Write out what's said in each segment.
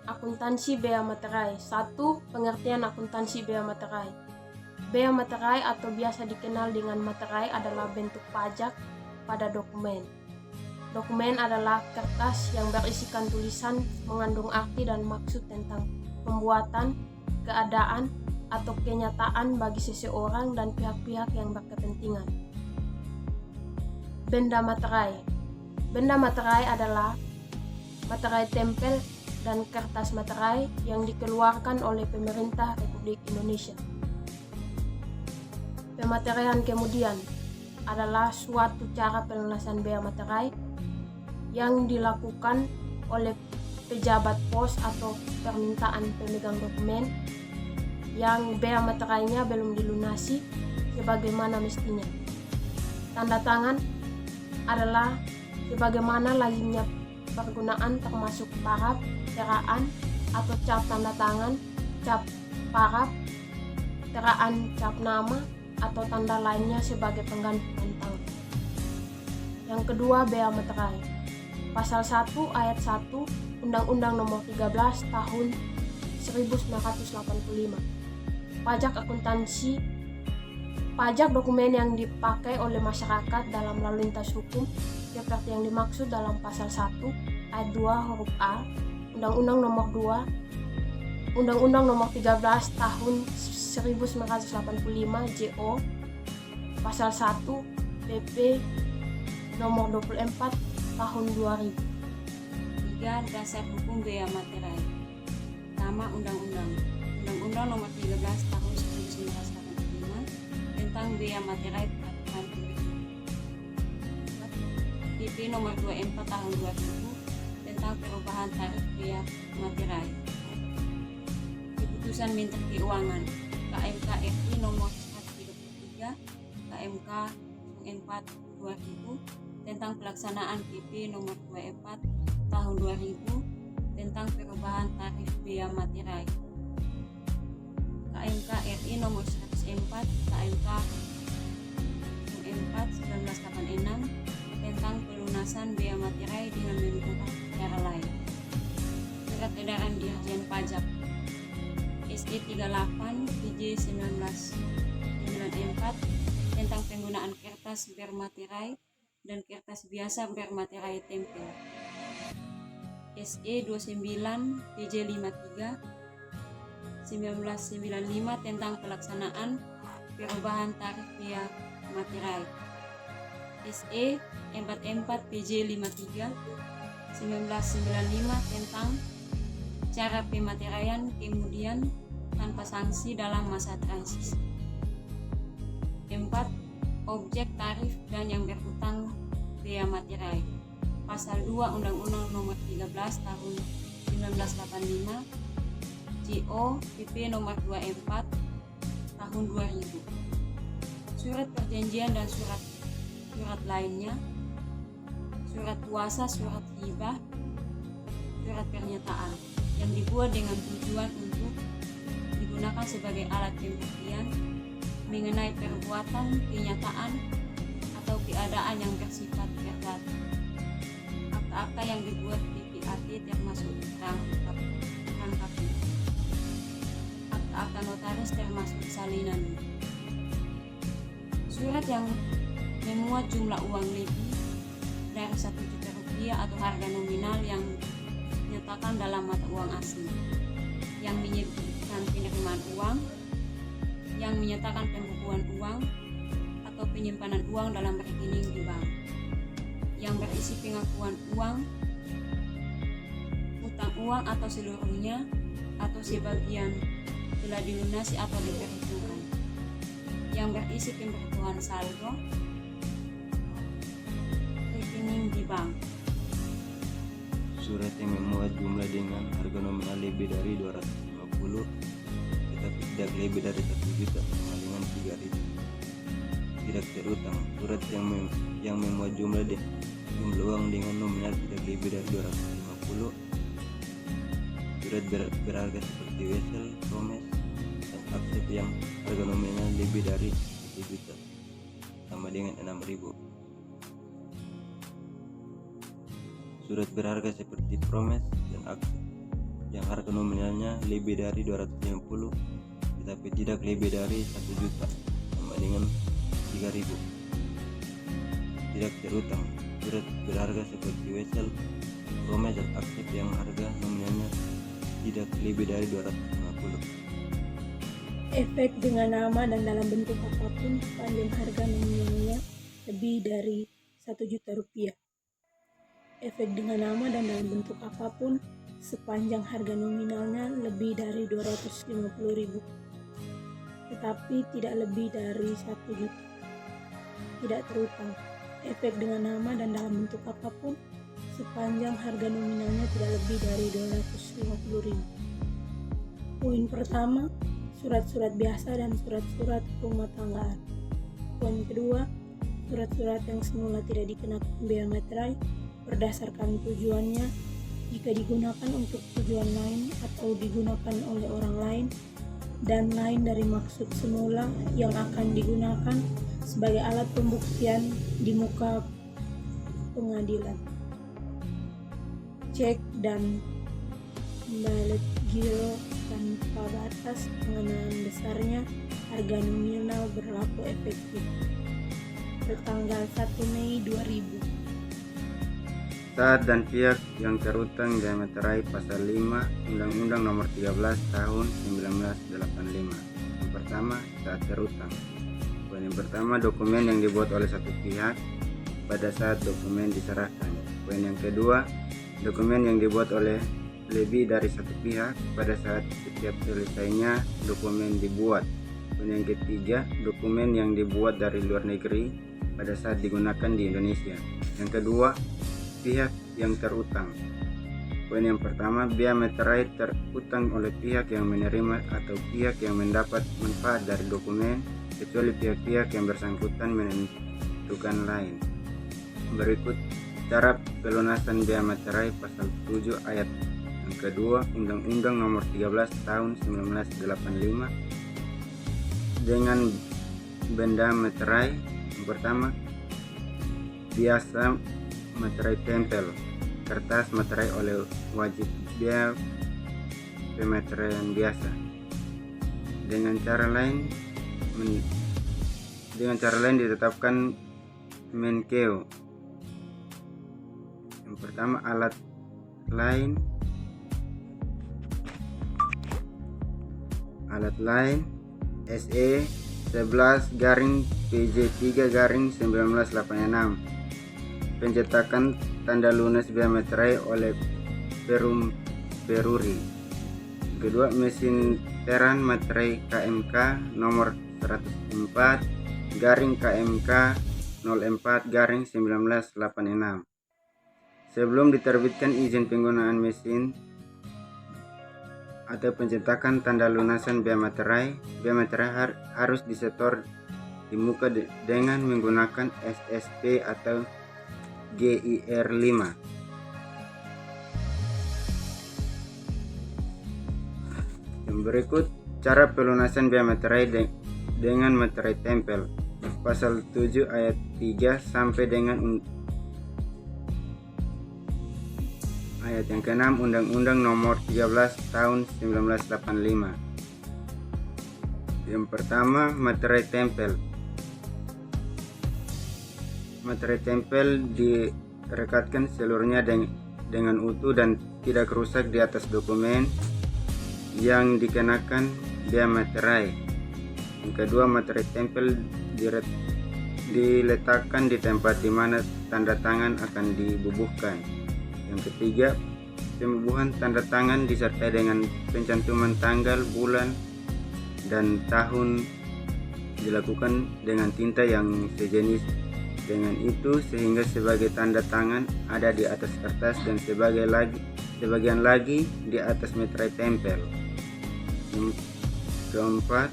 Akuntansi bea materai. 1. Pengertian akuntansi bea materai. Bea materai atau biasa dikenal dengan materai adalah bentuk pajak pada dokumen. Dokumen adalah kertas yang berisikan tulisan mengandung arti dan maksud tentang pembuatan, keadaan, atau kenyataan bagi seseorang dan pihak-pihak yang berkepentingan. Benda materai. Benda materai adalah materai tempel dan kertas materai yang dikeluarkan oleh pemerintah Republik Indonesia. Pemateraian kemudian adalah suatu cara pelunasan bea materai yang dilakukan oleh pejabat pos atau permintaan pemegang dokumen yang bea materainya belum dilunasi sebagaimana mestinya. Tanda tangan adalah sebagaimana lazimnya pergunaan termasuk paraf, teraan atau cap tanda tangan, cap paraf, teraan cap nama atau tanda lainnya sebagai pengganti tanda tangan. Yang kedua, bea materai. Pasal 1 ayat 1 Undang-Undang Nomor 13 Tahun 1985. Pajak akuntansi. Pajak dokumen yang dipakai oleh masyarakat dalam lalu lintas hukum seperti yang dimaksud dalam pasal 1 ayat 2 huruf A Undang-Undang Nomor 2 Undang-Undang Nomor 13 Tahun 1985 JO Pasal 1 PP Nomor 24 Tahun 2000. 3. Dasar hukum bea materai. Pertama, Undang-Undang Nomor 13 Tahun 1985 tentang bea materai peraturan pemerintah. PP Nomor 24 Tahun 2000 tentang perubahan tarif bea materai. Keputusan Menteri Keuangan KMK RI Nomor 133 KMK 4 2000 tentang pelaksanaan PP Nomor 24 Tahun 2000 tentang perubahan tarif bea materai. KMK RI Nomor 104 KMK 4 1986 tentang pelunasan bea materai dengan menggunakan cara lain. Surat Edaran Dirjen Pajak SE 38 PJ 1994 tentang penggunaan kertas bermaterai dan kertas biasa bermaterai tempel. SE 29 PJ 53 1995 tentang pelaksanaan perubahan tarif bea materai. SE 44 PJ 53 1995 tentang cara pemateraian kemudian tanpa sanksi dalam masa transisi. 4. Objek tarif dan yang berhutang bea materai. Pasal 2 Undang-Undang Nomor 13 Tahun 1985 JO PP Nomor 24 Tahun 2000. Surat perjanjian dan surat lainnya, surat kuasa, surat hibah, surat pernyataan yang dibuat dengan tujuan untuk digunakan sebagai alat pembuktian mengenai perbuatan, kenyataan, atau keadaan yang bersifat perdata. Akta-akta yang dibuat PPAT termasuk rangkapnya. Akta-akta notaris termasuk salinan. Surat yang memuat jumlah uang lebih dari 1 juta rupiah atau harga nominal yang dinyatakan dalam mata uang asing, yang menyebutkan penerimaan uang, yang menyatakan pembukuan uang atau penyimpanan uang dalam rekening di bank, yang berisi pengakuan uang, utang uang atau seluruhnya atau sebagian telah dilunasi atau diperhitungkan, yang berisi pemberitahuan saldo rekening di bank. Surat yang memuat jumlah dengan harga nominal lebih dari 250 tetapi tidak lebih dari 1 juta sama dengan 3.000. Tidak terutang. Surat yang memuat jumlah uang dengan nominal tidak lebih dari 250. Surat berharga seperti wesel, promes, dan akses yang harga nominal lebih dari 1 juta sama dengan 6.000. Surat berharga seperti promes dan akses yang harga nominalnya lebih dari 250 tetapi tidak lebih dari 1 juta sama dengan 3.000. Tidak terutang surat berharga seperti wesel, promes dan aksep yang harga nominalnya tidak lebih dari 250. Efek dengan nama dan dalam bentuk apapun sepanjang harga nominalnya lebih dari 1 juta rupiah. Efek dengan nama dan dalam bentuk apapun sepanjang harga nominalnya lebih dari 250.000, tetapi tidak lebih dari 1 juta. Tidak terutang. Efek dengan nama dan dalam bentuk apapun sepanjang harga nominalnya tidak lebih dari 250.000. Poin pertama, surat-surat biasa dan surat-surat rumah tanggaan. Poin kedua, surat-surat yang semula tidak dikenakan bea materai berdasarkan tujuannya jika digunakan untuk tujuan lain atau digunakan oleh orang lain dan lain dari maksud semula yang akan digunakan sebagai alat pembuktian di muka pengadilan. Cek dan balik giro tanpa batas pengenaan besarnya harga nominal berlaku efektif tertanggal 1 Mei 2000. Saat dan pihak yang terutang bea materai pasal 5 Undang-Undang Nomor 13 Tahun 1985. Yang pertama, saat terutang. Poin yang pertama, dokumen yang dibuat oleh satu pihak pada saat dokumen diserahkan. Poin yang kedua, dokumen yang dibuat oleh lebih dari satu pihak pada saat setiap selesainya dokumen dibuat. Poin yang ketiga, dokumen yang dibuat dari luar negeri pada saat digunakan di Indonesia. Yang kedua, pihak yang terutang. Poin yang pertama, bea materai terutang oleh pihak yang menerima atau pihak yang mendapat manfaat dari dokumen kecuali pihak-pihak yang bersangkutan menentukan lain. Berikut cara pelunasan bea materai pasal 7 ayat yang kedua Undang-Undang Nomor 13 Tahun 1985 dengan benda materai. Yang pertama, biasa materai tempel, kertas materai oleh wajib bea pematerian biasa. Dengan cara lain ditetapkan Menkeu. Yang pertama, alat lain SE 11/PJ3/1986 pencetakan tanda lunas bea materai oleh Perum Peruri. Kedua, mesin teran materai KMK nomor 104/KMK 04/1986. Sebelum diterbitkan izin penggunaan mesin atau pencetakan tanda lunasan bea materai harus disetor di muka dengan menggunakan SSP atau GIR 5. Yang berikut cara pelunasan bea materai dengan materai tempel. Pasal 7 ayat 3 sampai dengan ayat yang ke-6 Undang-Undang Nomor 13 Tahun 1985. Yang pertama, materai tempel. Materai tempel direkatkan seluruhnya dengan utuh dan tidak rusak di atas dokumen yang dikenakan bea materai. Yang kedua, materai tempel diletakkan di tempat di mana tanda tangan akan dibubuhkan. Yang ketiga, pembubuhan tanda tangan disertai dengan pencantuman tanggal, bulan, dan tahun dilakukan dengan tinta yang sejenis dengan itu sehingga sebagai tanda tangan ada di atas kertas dan sebagian lagi di atas materai tempel. Yang keempat,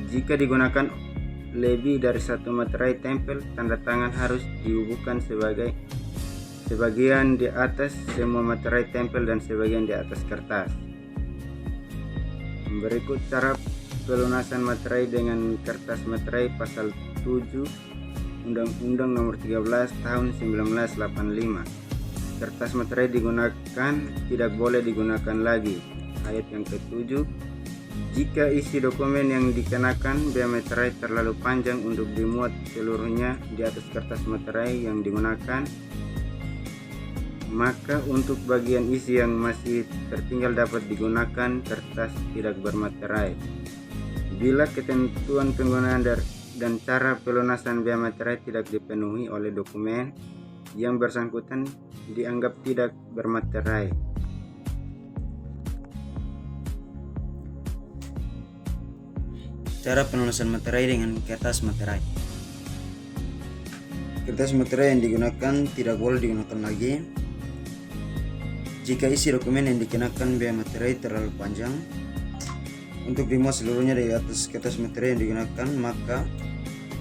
jika digunakan lebih dari satu materai tempel, tanda tangan harus dibubuhkan sebagian di atas semua materai tempel dan sebagian di atas kertas. Berikut cara pelunasan materai dengan kertas materai pasal 7 Undang-Undang Nomor 13 Tahun 1985. kertas materai digunakan tidak boleh digunakan lagi. Ayat yang ke-7, jika isi dokumen yang dikenakan bea materai terlalu panjang untuk dimuat seluruhnya di atas kertas materai yang digunakan, maka untuk bagian isi yang masih tertinggal dapat digunakan kertas tidak bermaterai. Bila ketentuan penggunaan dan cara pelunasan bea materai tidak dipenuhi oleh dokumen yang bersangkutan dianggap tidak bermaterai. Cara penulisan materai dengan kertas materai. Kertas materai yang digunakan tidak boleh digunakan lagi jika isi dokumen yang dikenakan bea materai terlalu panjang untuk dimuat seluruhnya di atas kertas materai yang digunakan, maka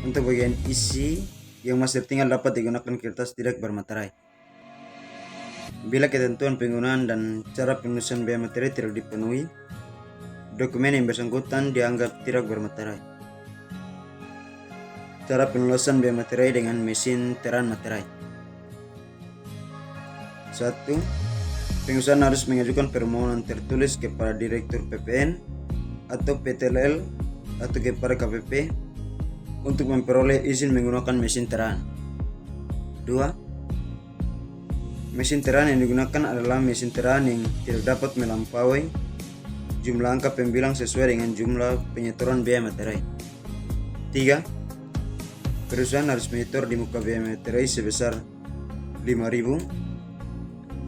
untuk bagian isi yang masih tertinggal dapat digunakan kertas tidak bermaterai. Bila ketentuan penggunaan dan cara penulisan bea materai tidak dipenuhi, dokumen yang bersangkutan dianggap tidak bermaterai. Cara penulisan bea materai dengan mesin teran materai. 1. Pengusaha harus mengajukan permohonan tertulis kepada Direktur PPN atau PTLL atau kepada KPP untuk memperoleh izin menggunakan mesin teran. 2. Mesin teran yang digunakan adalah mesin teran yang tidak dapat melampaui jumlah angka pembilang sesuai dengan jumlah penyetoran bea materai. 3. Perusahaan harus menyetor di muka bea materai sebesar 5.000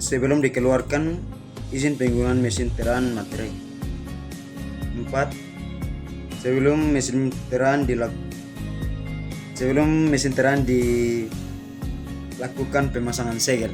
sebelum dikeluarkan izin penggunaan mesin teran materai. 4. Sebelum mesin teran dilakukan pemasangan segel.